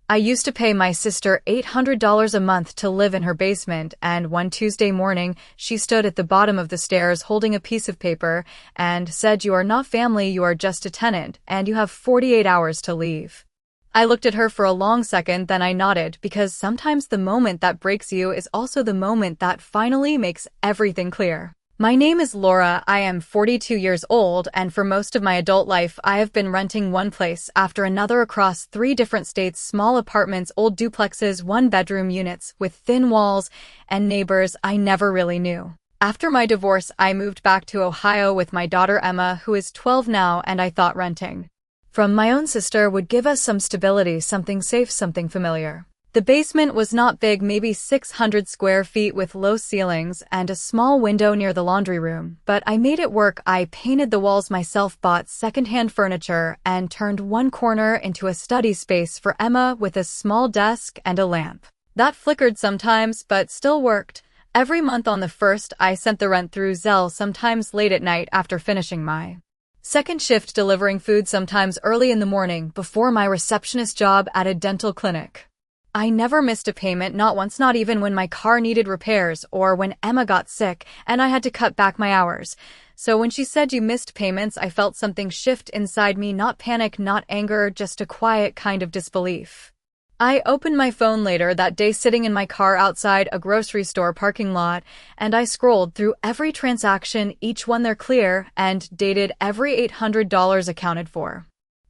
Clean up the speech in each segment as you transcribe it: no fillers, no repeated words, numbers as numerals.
I used to pay my sister $800 a month to live in her basement, and one Tuesday morning, she stood at the bottom of the stairs holding a piece of paper and said, "You are not family, you are just a tenant, and you have 48 hours to leave." I looked at her for a long second, then I nodded, because sometimes the moment that breaks you is also the moment that finally makes everything clear. My name is Laura, I am 42 years old, and for most of my adult life I have been renting one place after another across 3 different states, small apartments, old duplexes, one-bedroom units, with thin walls, and neighbors I never really knew. After my divorce, I moved back to Ohio with my daughter Emma, who is 12 now, and I thought renting from my own sister would give us some stability, something safe, something familiar. The basement was not big, maybe 600 square feet with low ceilings and a small window near the laundry room, but I made it work. I painted the walls myself, bought secondhand furniture, and turned one corner into a study space for Emma with a small desk and a lamp. That flickered sometimes, but still worked. Every month on the 1st, I sent the rent through Zelle, sometimes late at night after finishing my second shift delivering food, sometimes early in the morning before my receptionist job at a dental clinic. I never missed a payment, not once, not even when my car needed repairs or when Emma got sick and I had to cut back my hours. So when she said you missed payments, I felt something shift inside me, not panic, not anger, just a quiet kind of disbelief. I opened my phone later that day sitting in my car outside a grocery store parking lot, and I scrolled through every transaction, each one there clear and dated, every $800 accounted for.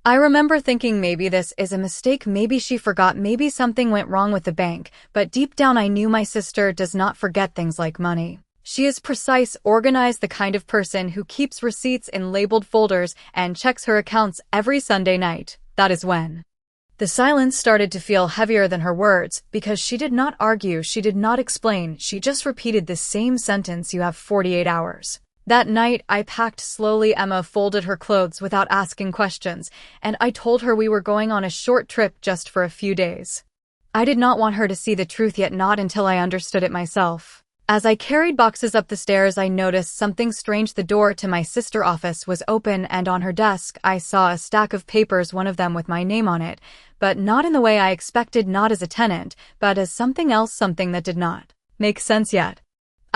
I remember thinking maybe this is a mistake, maybe she forgot, maybe something went wrong with the bank, but deep down I knew my sister does not forget things like money. She is precise, organized, the kind of person who keeps receipts in labeled folders and checks her accounts every Sunday night. That is when the silence started to feel heavier than her words, because she did not argue, she did not explain, she just repeated the same sentence, "You have 48 hours." That night, I packed slowly. Emma folded her clothes without asking questions, and I told her we were going on a short trip just for a few days. I did not want her to see the truth yet, not until I understood it myself. As I carried boxes up the stairs, I noticed something strange. The door to my sister's office was open, and on her desk I saw a stack of papers, one of them with my name on it, but not in the way I expected, not as a tenant, but as something else, something that did not make sense yet.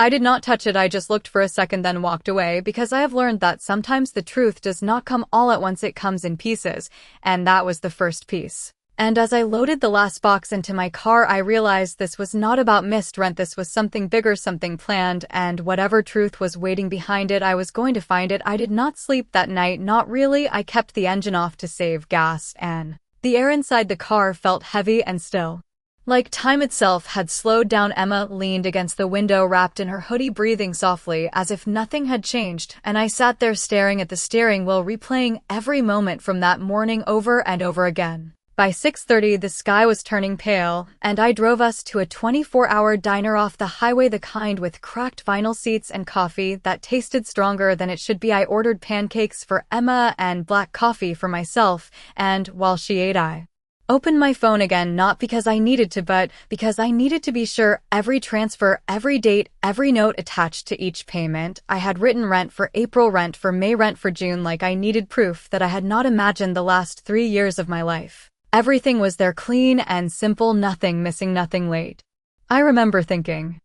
I did not touch it, I just looked for a second, then walked away, because I have learned that sometimes the truth does not come all at once, it comes in pieces, and that was the first piece. And as I loaded the last box into my car, I realized this was not about missed rent, this was something bigger, something planned, and whatever truth was waiting behind it, I was going to find it. I did not sleep that night, not really. I kept the engine off to save gas, and the air inside the car felt heavy and still. Like time itself had slowed down. Emma leaned against the window, wrapped in her hoodie, breathing softly as if nothing had changed, and I sat there staring at the steering wheel, replaying every moment from that morning over and over again. By 6:30, the sky was turning pale, and I drove us to a 24-hour diner off the highway, the kind with cracked vinyl seats and coffee that tasted stronger than it should be. I ordered pancakes for Emma and black coffee for myself, and while she ate, I opened my phone again, not because I needed to, but because I needed to be sure. Every transfer, every date, every note attached to each payment. I had written rent for April, rent for May, rent for June, like I needed proof that I had not imagined the last 3 years of my life. Everything was there, clean and simple, nothing missing, nothing late. I remember thinking,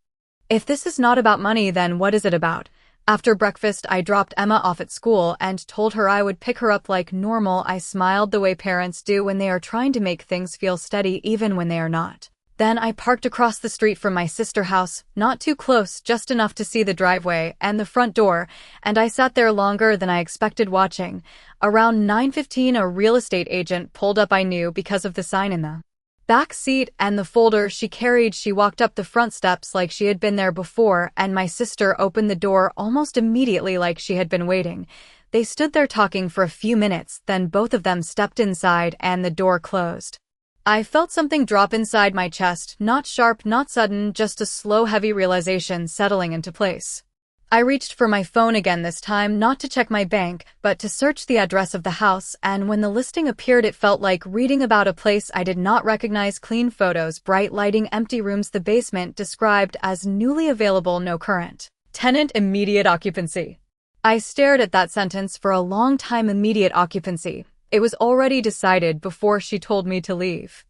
if this is not about money, then what is it about? After breakfast, I dropped Emma off at school and told her I would pick her up like normal. I smiled the way parents do when they are trying to make things feel steady even when they are not. Then I parked across the street from my sister's house, not too close, just enough to see the driveway and the front door, and I sat there longer than I expected, watching. Around 9:15, a real estate agent pulled up. I knew because of the sign in the back seat and the folder she carried. She walked up the front steps like she had been there before, and my sister opened the door almost immediately like she had been waiting. They stood there talking for a few minutes, then both of them stepped inside and the door closed. I felt something drop inside my chest, not sharp, not sudden, just a slow, heavy realization settling into place. I reached for my phone again, this time not to check my bank, but to search the address of the house, and when the listing appeared, it felt like reading about a place I did not recognize. Clean photos, bright lighting, empty rooms, the basement described as newly available, no current tenant, immediate occupancy. I stared at that sentence for a long time. Immediate occupancy. It was already decided before she told me to leave.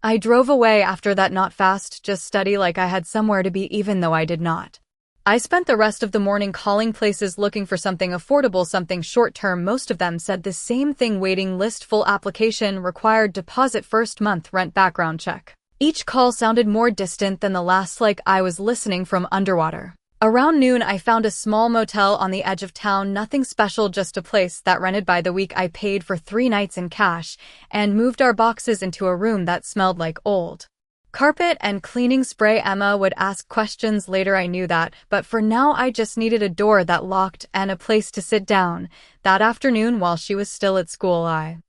I drove away after that, not fast, just steady, like I had somewhere to be even though I did not. I spent the rest of the morning calling places looking for something affordable, something short-term. Most of them said the same thing: waiting list, full application, required deposit, first month rent, background check. Each call sounded more distant than the last, like I was listening from underwater. Around noon, I found a small motel on the edge of town. Nothing special, just a place that rented by the week. I paid for 3 nights in cash and moved our boxes into a room that smelled like old carpet and cleaning spray. Emma would ask questions later, I knew that, but for now I just needed a door that locked and a place to sit down. That afternoon, while she was still at school, I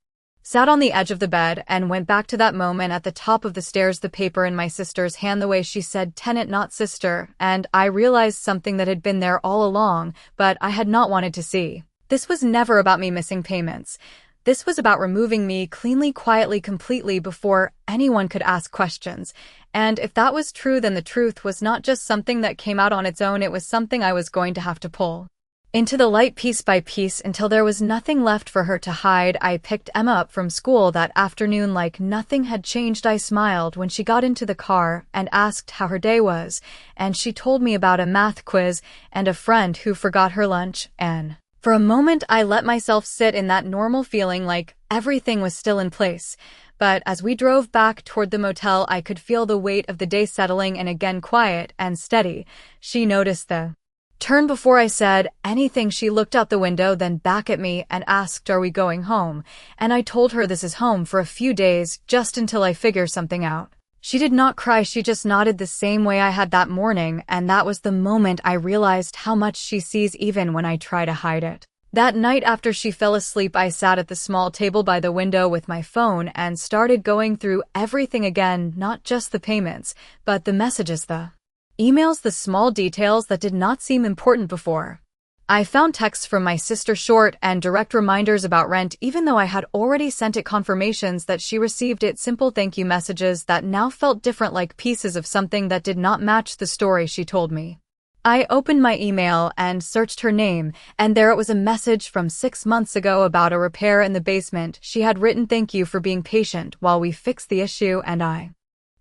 sat on the edge of the bed and went back to that moment at the top of the stairs, the paper in my sister's hand, the way she said tenant, not sister, and I realized something that had been there all along, but I had not wanted to see. This was never about me missing payments. This was about removing me cleanly, quietly, completely, before anyone could ask questions. And if that was true, then the truth was not just something that came out on its own, it was something I was going to have to pull into the light piece by piece until there was nothing left for her to hide. I picked Emma up from school that afternoon like nothing had changed. I smiled when she got into the car and asked how her day was, and she told me about a math quiz and a friend who forgot her lunch, and for a moment I let myself sit in that normal feeling like everything was still in place. But as we drove back toward the motel, I could feel the weight of the day settling in again, quiet and steady. She noticed the turn before I said anything. She looked out the window, then back at me, and asked, "Are we going home?" And I told her this is home for a few days, just until I figure something out. She did not cry, she just nodded the same way I had that morning, and that was the moment I realized how much she sees even when I try to hide it. That night after she fell asleep, I sat at the small table by the window with my phone and started going through everything again, not just the payments, but the messages, the emails, the small details that did not seem important before. I found texts from my sister, short and direct reminders about rent, even though I had already sent it, confirmations that she received it, simple thank you messages that now felt different, like pieces of something that did not match the story she told me. I opened my email and searched her name, and there it was, a message from 6 months ago about a repair in the basement. She had written, "Thank you for being patient while we fixed the issue," and I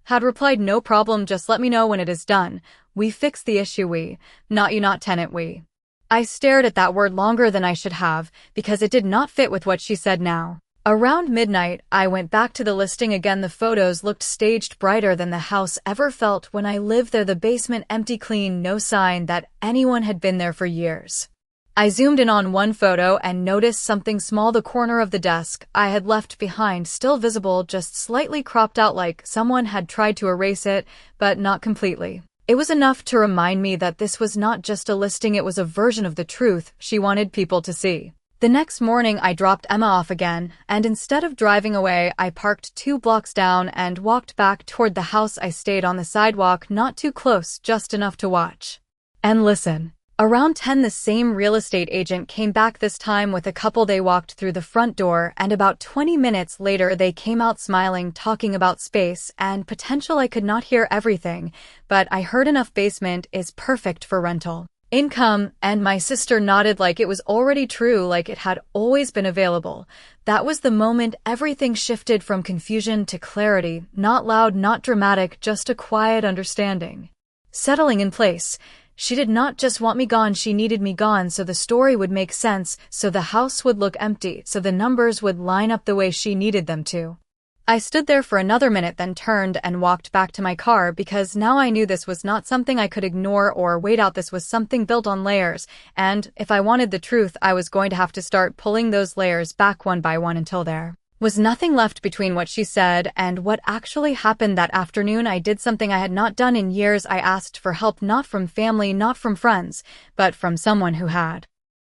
had replied, "No problem, just let me know when it is done. We fixed the issue, we, not you, not tenant, we." I stared at that word longer than I should have, because it did not fit with what she said now. Around midnight, I went back to the listing again. The photos looked staged, brighter than the house ever felt when I lived there. The basement empty, clean, no sign that anyone had been there for years. I zoomed in on one photo and noticed something small, the corner of the desk I had left behind, still visible, just slightly cropped out, like someone had tried to erase it, but not completely. It was enough to remind me that this was not just a listing, it was a version of the truth she wanted people to see. The next morning, I dropped Emma off again, and instead of driving away, I parked 2 blocks down and walked back toward the house. I stayed on the sidewalk, not too close, just enough to watch and listen. Around 10, the same real estate agent came back, this time with a couple. They walked through the front door, and about 20 minutes later they came out smiling, talking about space and potential. I could not hear everything, but I heard enough. Basement is perfect for rental income, and my sister nodded like it was already true, like it had always been available. That was the moment everything shifted from confusion to clarity, not loud, not dramatic, just a quiet understanding settling in place. She did not just want me gone, she needed me gone so the story would make sense, so the house would look empty, so the numbers would line up the way she needed them to. I stood there for another minute, then turned and walked back to my car, because now I knew this was not something I could ignore or wait out. This was something built on layers, and if I wanted the truth, I was going to have to start pulling those layers back one by one until there was nothing left between what she said and what actually happened. That afternoon, I did something I had not done in years. I asked for help, not from family, not from friends, but from someone who had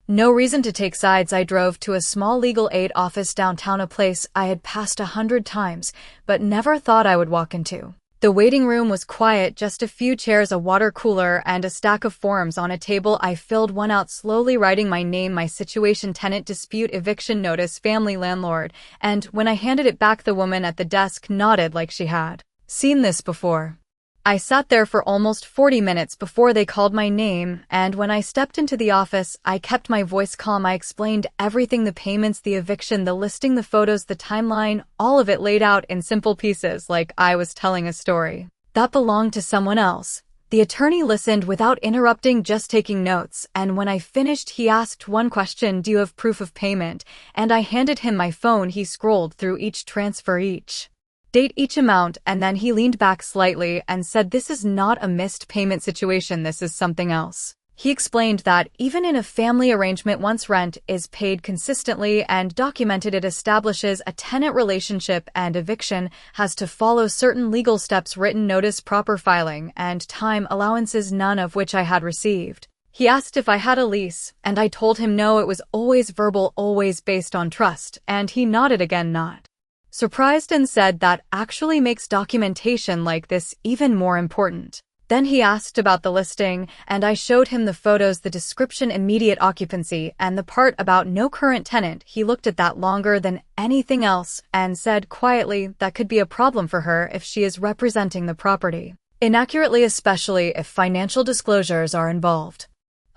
no reason to take sides. I drove to a small legal aid office downtown, a place I had passed 100 times, but never thought I would walk into. The waiting room was quiet, just a few chairs, a water cooler, and a stack of forms on a table. I filled one out, slowly writing my name, my situation, tenant dispute, eviction notice, family, landlord, and when I handed it back, the woman at the desk nodded like she had seen this before. I sat there for almost 40 minutes before they called my name, and when I stepped into the office, I kept my voice calm. I explained everything: the payments, the eviction, the listing, the photos, the timeline, all of it laid out in simple pieces like I was telling a story that belonged to someone else. The attorney listened without interrupting, just taking notes, and when I finished, he asked one question: "Do you have proof of payment?" And I handed him my phone. He scrolled through each transfer, each date, each amount, and then he leaned back slightly and said, "This is not a missed payment situation, this is something else." He explained that even in a family arrangement, once rent is paid consistently and documented, it establishes a tenant relationship, and eviction has to follow certain legal steps: written notice, proper filing, and time allowances, none of which I had received. He asked if I had a lease, and I told him no, it was always verbal, always based on trust, and he nodded again, not surprised, and said that actually makes documentation like this even more important. Then he asked about the listing, and I showed him the photos, the description, immediate occupancy, and the part about no current tenant. He looked at that longer than anything else and said quietly that could be a problem for her if she is representing the property inaccurately, especially if financial disclosures are involved.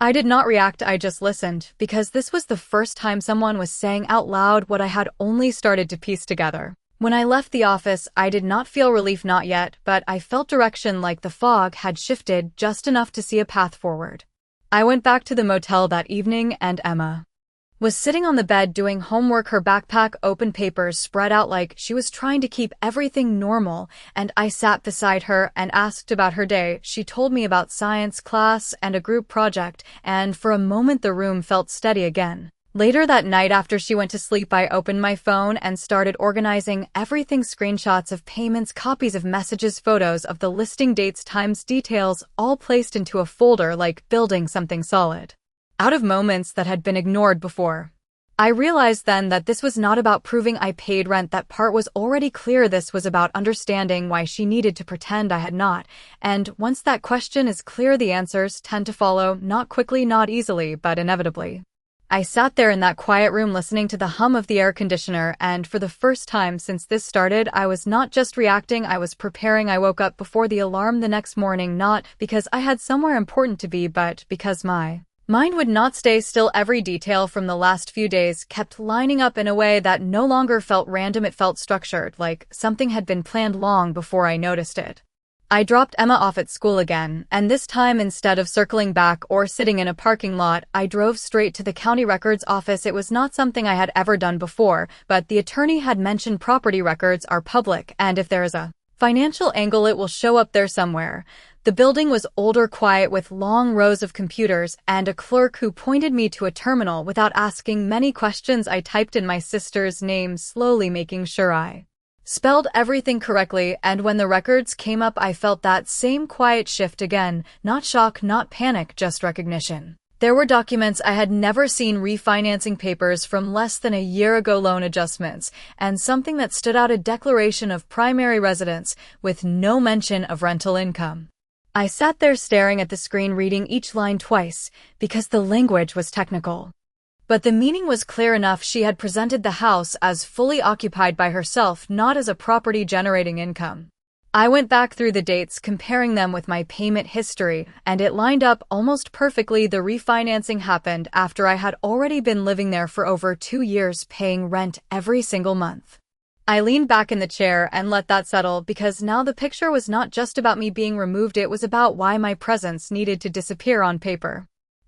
I did not react, I just listened, because this was the first time someone was saying out loud what I had only started to piece together. When I left the office, I did not feel relief, not yet, but I felt direction, like the fog had shifted just enough to see a path forward. I went back to the motel that evening, and Emma was sitting on the bed doing homework, her backpack open, papers spread out like she was trying to keep everything normal, and I sat beside her and asked about her day. She told me about science class and a group project, and for a moment the room felt steady again. Later that night, after she went to sleep, I opened my phone and started organizing everything: screenshots of payments, copies of messages, photos of the listing, dates, times, details, all placed into a folder like building something solid out of moments that had been ignored before. I realized then that this was not about proving I paid rent. That part was already clear. This was about understanding why she needed to pretend I had not. And once that question is clear, the answers tend to follow, not quickly, not easily, but inevitably. I sat there in that quiet room listening to the hum of the air conditioner, and for the first time since this started, I was not just reacting, I was preparing. I woke up before the alarm the next morning, not because I had somewhere important to be, but because my mind would not stay still. Every detail from the last few days kept lining up in a way that no longer felt random. It felt structured, like something had been planned long before I noticed it. I dropped Emma off at school again, and this time, instead of circling back or sitting in a parking lot, I drove straight to the county records office. It was not something I had ever done before, but the attorney had mentioned property records are public, and if there is a financial angle, it will show up there somewhere. The building was older, quiet, with long rows of computers and a clerk who pointed me to a terminal. Without asking many questions, I typed in my sister's name, slowly making sure I spelled everything correctly, and when the records came up, I felt that same quiet shift again. Not shock, not panic, just recognition. There were documents I had never seen: refinancing papers from less than a year ago, loan adjustments, and something that stood out: a declaration of primary residence with no mention of rental income. I sat there staring at the screen, reading each line twice, because the language was technical. But the meaning was clear enough. She had presented the house as fully occupied by herself, not as a property generating income. I went back through the dates, comparing them with my payment history, and it lined up almost perfectly. The refinancing happened after I had already been living there for over 2 years, paying rent every single month. I leaned back in the chair and let that settle, because now the picture was not just about me being removed, it was about why my presence needed to disappear on paper.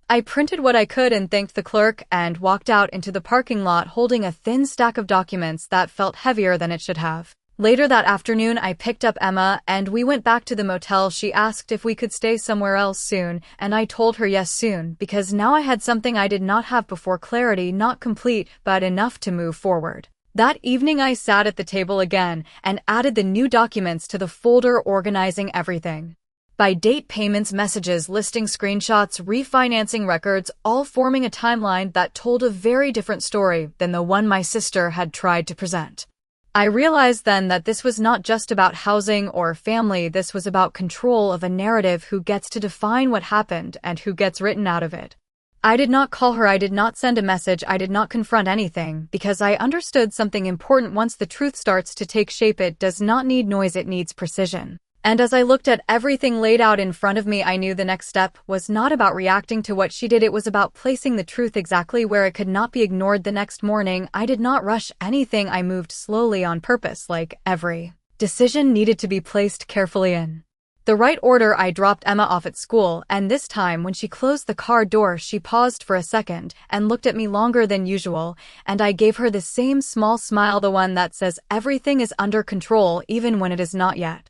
I printed what I could and thanked the clerk and walked out into the parking lot holding a thin stack of documents that felt heavier than it should have. Later that afternoon, I picked up Emma and we went back to the motel. She asked if we could stay somewhere else soon, and I told her yes, soon, because now I had something I did not have before: clarity, not complete, but enough to move forward. That evening, I sat at the table again and added the new documents to the folder, organizing everything by date: payments, messages, listing, screenshots, refinancing records, all forming a timeline that told a very different story than the one my sister had tried to present. I realized then that this was not just about housing or family, this was about control of a narrative: who gets to define what happened and who gets written out of it. I did not call her, I did not send a message, I did not confront anything, because I understood something important: once the truth starts to take shape, it does not need noise, it needs precision. And as I looked at everything laid out in front of me, I knew the next step was not about reacting to what she did. It was about placing the truth exactly where it could not be ignored. The next morning, I did not rush anything. I moved slowly on purpose, like every decision needed to be placed carefully in the right order. I dropped Emma off at school, and this time when she closed the car door, she paused for a second and looked at me longer than usual, and I gave her the same small smile, the one that says everything is under control even when it is not yet.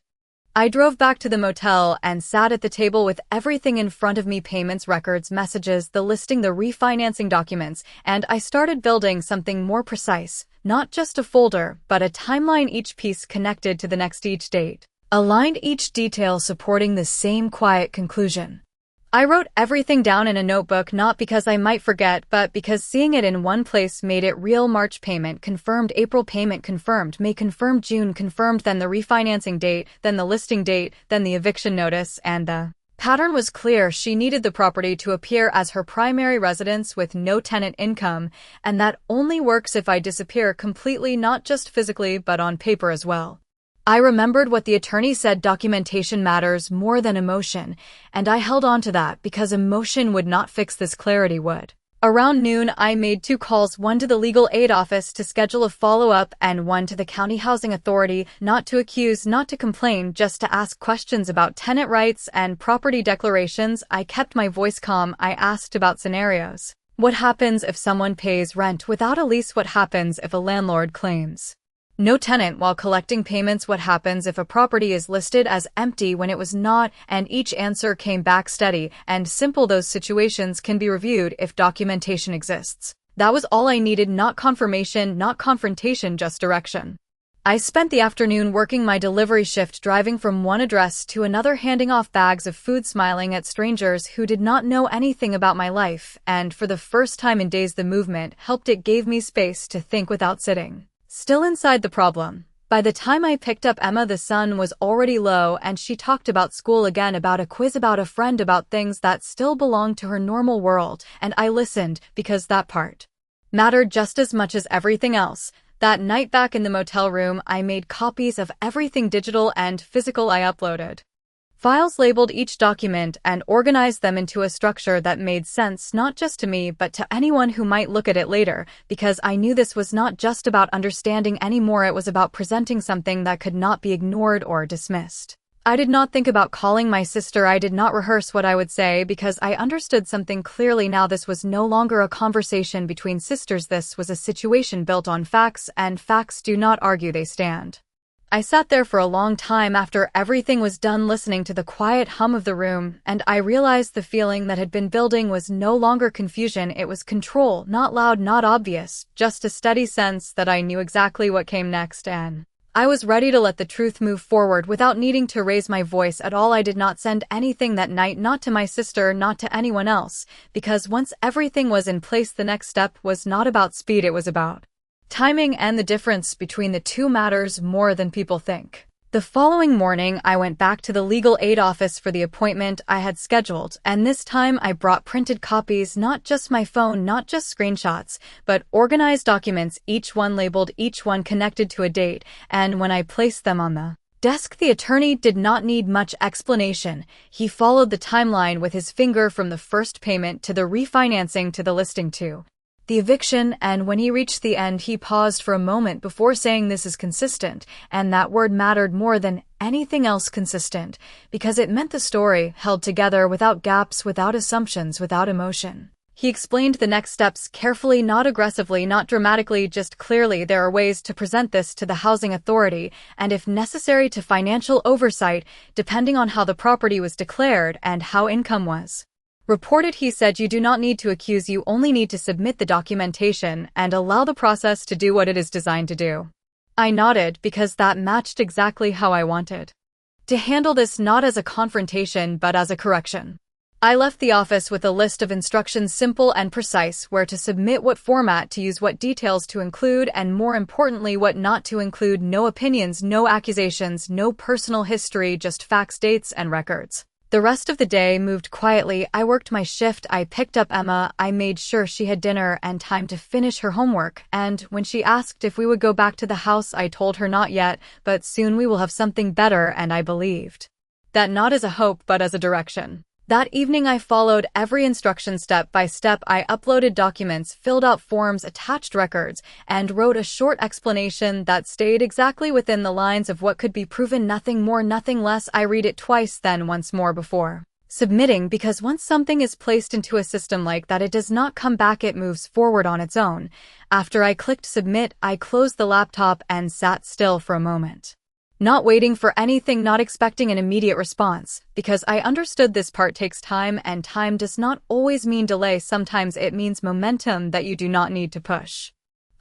I drove back to the motel and sat at the table with everything in front of me: payments, records, messages, the listing, the refinancing documents, and I started building something more precise, not just a folder, but a timeline, each piece connected to the next, each date aligned, each detail supporting the same quiet conclusion. I wrote everything down in a notebook, not because I might forget, but because seeing it in one place made it real. March payment confirmed, April payment confirmed, May confirmed, June confirmed, then the refinancing date, then the listing date, then the eviction notice, and the pattern was clear. She needed the property to appear as her primary residence with no tenant income, and that only works if I disappear completely, not just physically, but on paper as well. I remembered what the attorney said: documentation matters more than emotion, and I held on to that because emotion would not fix this, clarity would. Around noon, I made 2 calls, one to the legal aid office to schedule a follow-up and one to the county housing authority, not to accuse, not to complain, just to ask questions about tenant rights and property declarations. I kept my voice calm. I asked about scenarios. What happens if someone pays rent without a lease? What happens if a landlord claims no tenant while collecting payments? What happens if a property is listed as empty when it was not? And each answer came back steady and simple: those situations can be reviewed if documentation exists. That was all I needed, not confirmation, not confrontation, just direction. I spent the afternoon working my delivery shift, driving from one address to another, handing off bags of food, smiling at strangers who did not know anything about my life, and for the first time in days the movement helped. It gave me space to think without sitting still inside the problem. By the time I picked up Emma, the sun was already low, and she talked about school again, about a quiz, about a friend, about things that still belonged to her normal world, and I listened because that part mattered just as much as everything else. That night back in the motel room, I made copies of everything, digital and physical. I uploaded files, labeled each document, and organized them into a structure that made sense not just to me but to anyone who might look at it later, because I knew this was not just about understanding anymore, it was about presenting something that could not be ignored or dismissed. I did not think about calling my sister. I did not rehearse what I would say because I understood something clearly now. This was no longer a conversation between sisters. This was a situation built on facts, and facts do not argue, they stand. I sat there for a long time after everything was done, listening to the quiet hum of the room, and I realized the feeling that had been building was no longer confusion. It was control, not loud, not obvious, just a steady sense that I knew exactly what came next, and I was ready to let the truth move forward without needing to raise my voice at all. I did not send anything that night, not to my sister, not to anyone else, because once everything was in place, the next step was not about speed, it was about timing, and the difference between the two matters more than people think. The following morning, I went back to the legal aid office for the appointment I had scheduled, and this time I brought printed copies, not just my phone, not just screenshots, but organized documents, each one labeled, each one connected to a date, and when I placed them on the desk, the attorney did not need much explanation. He followed the timeline with his finger, from the first payment to the refinancing to the listing to the eviction, and when he reached the end, he paused for a moment before saying, "This is consistent," and that word mattered more than anything else. Consistent, because it meant the story held together, without gaps, without assumptions, without emotion. He explained the next steps carefully, not aggressively, not dramatically, just clearly. There are ways to present this to the housing authority, and if necessary to financial oversight, depending on how the property was declared and how income was reported. He said, "You do not need to accuse, you only need to submit the documentation and allow the process to do what it is designed to do." I nodded, because that matched exactly how I wanted to handle this, not as a confrontation but as a correction. I left the office with a list of instructions, simple and precise: where to submit, what format to use, what details to include, and more importantly, what not to include. No opinions, no accusations, no personal history, just facts, dates, and records. The rest of the day moved quietly. I worked my shift, I picked up Emma, I made sure she had dinner and time to finish her homework, and when she asked if we would go back to the house, I told her not yet, but soon we will have something better, and I believed that not as a hope but as a direction. That evening I followed every instruction step by step. I uploaded documents, filled out forms, attached records, and wrote a short explanation that stayed exactly within the lines of what could be proven, nothing more, nothing less. I read it twice, then once more before submitting, because once something is placed into a system like that, it does not come back, it moves forward on its own. After I clicked submit, I closed the laptop and sat still for a moment. Not waiting for anything, not expecting an immediate response, because I understood this part takes time, and time does not always mean delay. Sometimes it means momentum that you do not need to push.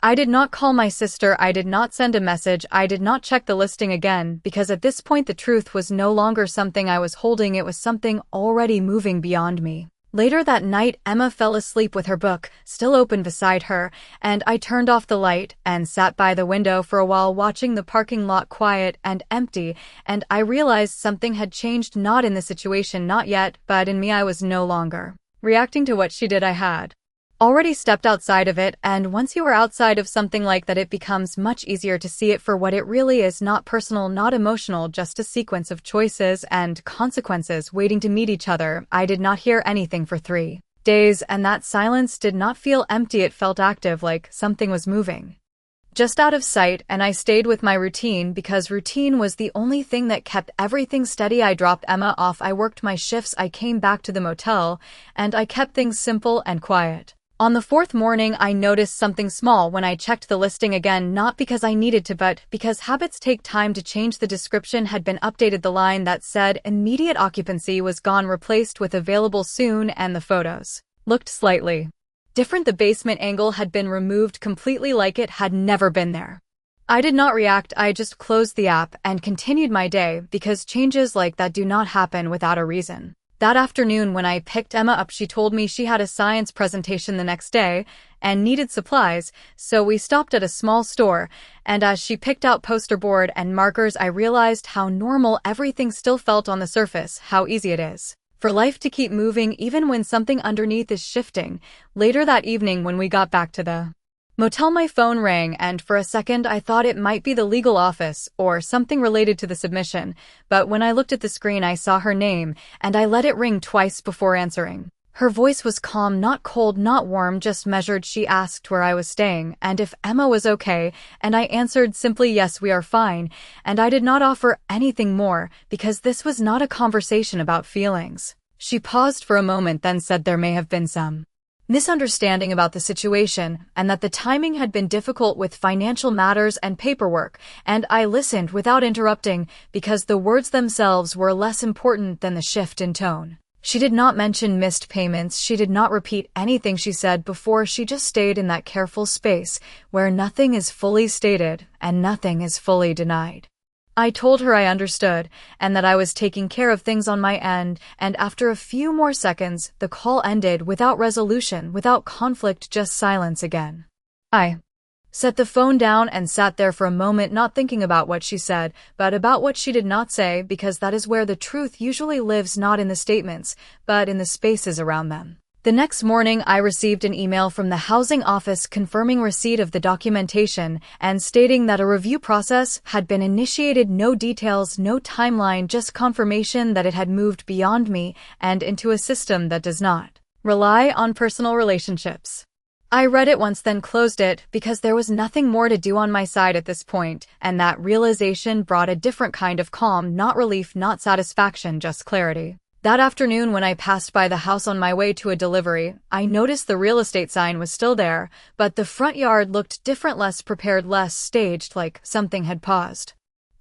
I did not call my sister, I did not send a message, I did not check the listing again, because at this point the truth was no longer something I was holding, it was something already moving beyond me. Later that night, Emma fell asleep with her book still open beside her, and I turned off the light and sat by the window for a while, watching the parking lot quiet and empty, and I realized something had changed, not in the situation, not yet, but in me. I was no longer reacting to what she did. I had already stepped outside of it, and once you are outside of something like that, it becomes much easier to see it for what it really is, not personal, not emotional, just a sequence of choices and consequences waiting to meet each other. I did not hear anything for 3 days, and that silence did not feel empty, it felt active, like something was moving just out of sight, and I stayed with my routine because routine was the only thing that kept everything steady. I dropped Emma off, I worked my shifts, I came back to the motel, and I kept things simple and quiet. On the 4th morning, I noticed something small when I checked the listing again, not because I needed to, but because habits take time to change. The description had been updated. The line that said immediate occupancy was gone, replaced with available soon, and the photos looked slightly different. The basement angle had been removed completely, like it had never been there. I did not react, I just closed the app and continued my day, because changes like that do not happen without a reason. That afternoon when I picked Emma up, she told me she had a science presentation the next day and needed supplies, so we stopped at a small store, and as she picked out poster board and markers, I realized how normal everything still felt on the surface, how easy it is for life to keep moving even when something underneath is shifting. Later that evening when we got back to the motel, my phone rang, and for a second I thought it might be the legal office or something related to the submission, but when I looked at the screen I saw her name, and I let it ring twice before answering. Her voice was calm, not cold, not warm, just measured. She asked where I was staying and if Emma was okay, and I answered simply, yes, we are fine, and I did not offer anything more, because this was not a conversation about feelings. She paused for a moment, then said there may have been some misunderstanding about the situation, and that the timing had been difficult with financial matters and paperwork, and I listened without interrupting, because the words themselves were less important than the shift in tone. She did not mention missed payments, she did not repeat anything she said before, she just stayed in that careful space where nothing is fully stated and nothing is fully denied. I told her I understood, and that I was taking care of things on my end, and after a few more seconds, the call ended without resolution, without conflict, just silence again. I set the phone down and sat there for a moment, not thinking about what she said, but about what she did not say, because that is where the truth usually lives, not in the statements, but in the spaces around them. The next morning, I received an email from the housing office confirming receipt of the documentation and stating that a review process had been initiated. No details, no timeline, just confirmation that it had moved beyond me and into a system that does not rely on personal relationships. I read it once, then closed it, because there was nothing more to do on my side at this point, and that realization brought a different kind of calm, not relief, not satisfaction, just clarity. That afternoon when I passed by the house on my way to a delivery, I noticed the real estate sign was still there, but the front yard looked different, less prepared, less staged, like something had paused.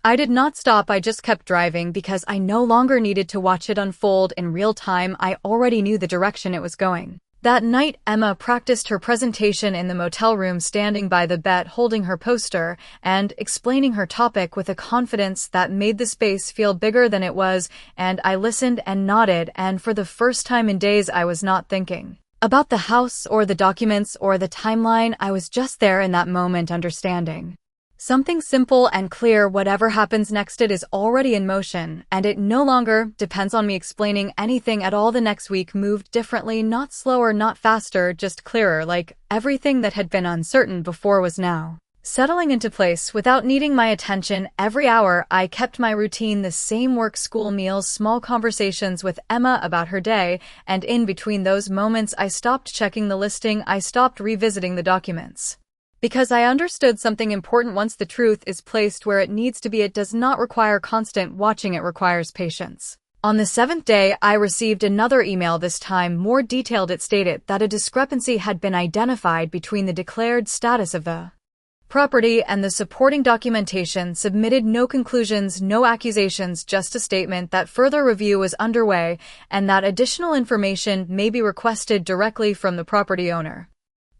I did not stop, I just kept driving because I no longer needed to watch it unfold in real time. I already knew the direction it was going. That night, Emma practiced her presentation in the motel room, standing by the bed holding her poster and explaining her topic with a confidence that made the space feel bigger than it was, and I listened and nodded, and for the first time in days I was not thinking about the house or the documents or the timeline. I was just there in that moment, understanding Something simple and clear, whatever happens next, it is already in motion, and it no longer depends on me explaining anything at all. The next week moved differently, not slower, not faster, just clearer, like everything that had been uncertain before was now settling into place without needing my attention. Every hour, I kept my routine, the same work, school, meals, small conversations with Emma about her day, and in between those moments, I stopped checking the listing, I stopped revisiting the documents. Because I understood something important: once the truth is placed where it needs to be, it does not require constant watching, it requires patience. On the 7th day, I received another email, this time more detailed. It stated that a discrepancy had been identified between the declared status of the property and the supporting documentation submitted. No conclusions, no accusations, just a statement that further review was underway and that additional information may be requested directly from the property owner.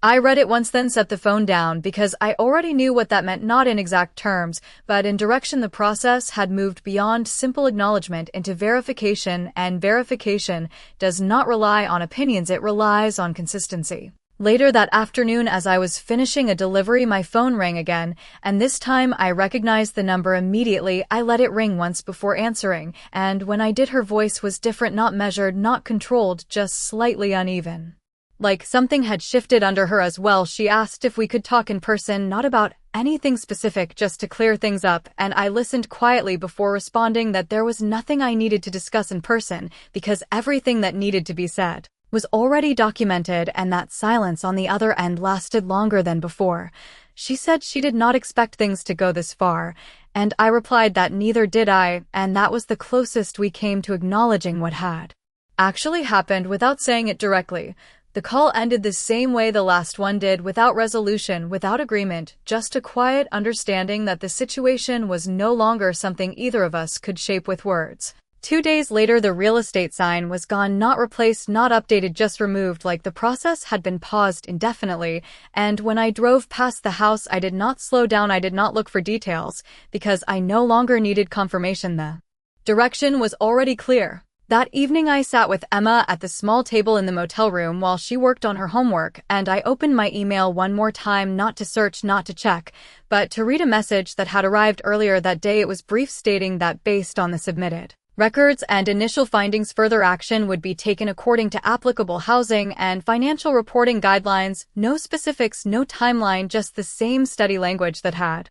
I read it once, then set the phone down because I already knew what that meant, not in exact terms, but in direction. The process had moved beyond simple acknowledgement into verification, and verification does not rely on opinions, it relies on consistency. Later that afternoon, as I was finishing a delivery, my phone rang again, and this time I recognized the number immediately. I let it ring once before answering, and when I did, her voice was different, not measured, not controlled, just slightly uneven. Like something had shifted under her as well. She asked if we could talk in person, not about anything specific, just to clear things up, and I listened quietly before responding that there was nothing I needed to discuss in person because everything that needed to be said was already documented, and that silence on the other end lasted longer than before. She said she did not expect things to go this far, and I replied that neither did I, and that was the closest we came to acknowledging what had actually happened without saying it directly. The call ended the same way the last one did, without resolution, without agreement, just a quiet understanding that the situation was no longer something either of us could shape with words. 2 days later, the real estate sign was gone, not replaced, not updated, just removed, like the process had been paused indefinitely. And when I drove past the house, I did not slow down, I did not look for details, because I no longer needed confirmation. The direction was already clear. That evening, I sat with Emma at the small table in the motel room while she worked on her homework, and I opened my email one more time, not to search, not to check, but to read a message that had arrived earlier that day. It was brief, stating that based on the submitted records and initial findings, further action would be taken according to applicable housing and financial reporting guidelines. No specifics, no timeline, just the same steady language that had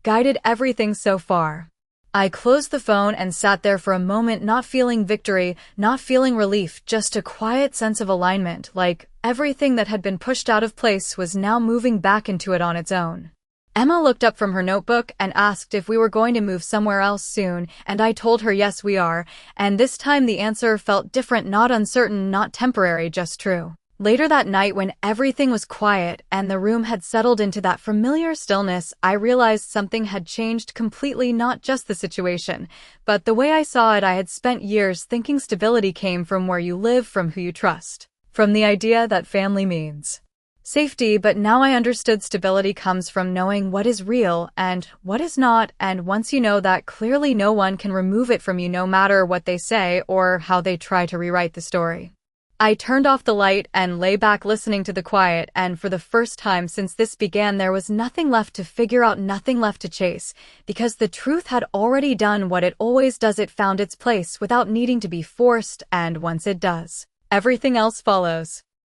guided everything so far. I closed the phone and sat there for a moment, not feeling victory, not feeling relief, just a quiet sense of alignment, like everything that had been pushed out of place was now moving back into it on its own. Emma looked up from her notebook and asked if we were going to move somewhere else soon, and I told her yes, we are, and this time the answer felt different, not uncertain, not temporary, just true. Later that night, when everything was quiet and the room had settled into that familiar stillness, I realized something had changed completely, not just the situation, but the way I saw it. I had spent years thinking stability came from where you live, from who you trust, from the idea that family means safety, but now I understood stability comes from knowing what is real and what is not, and once you know that clearly, no one can remove it from you, no matter what they say or how they try to rewrite the story. I turned off the light and lay back, listening to the quiet, and for the first time since this began, there was nothing left to figure out, nothing left to chase, because the truth had already done what it always does. It found its place without needing to be forced, and once it does, everything else follows.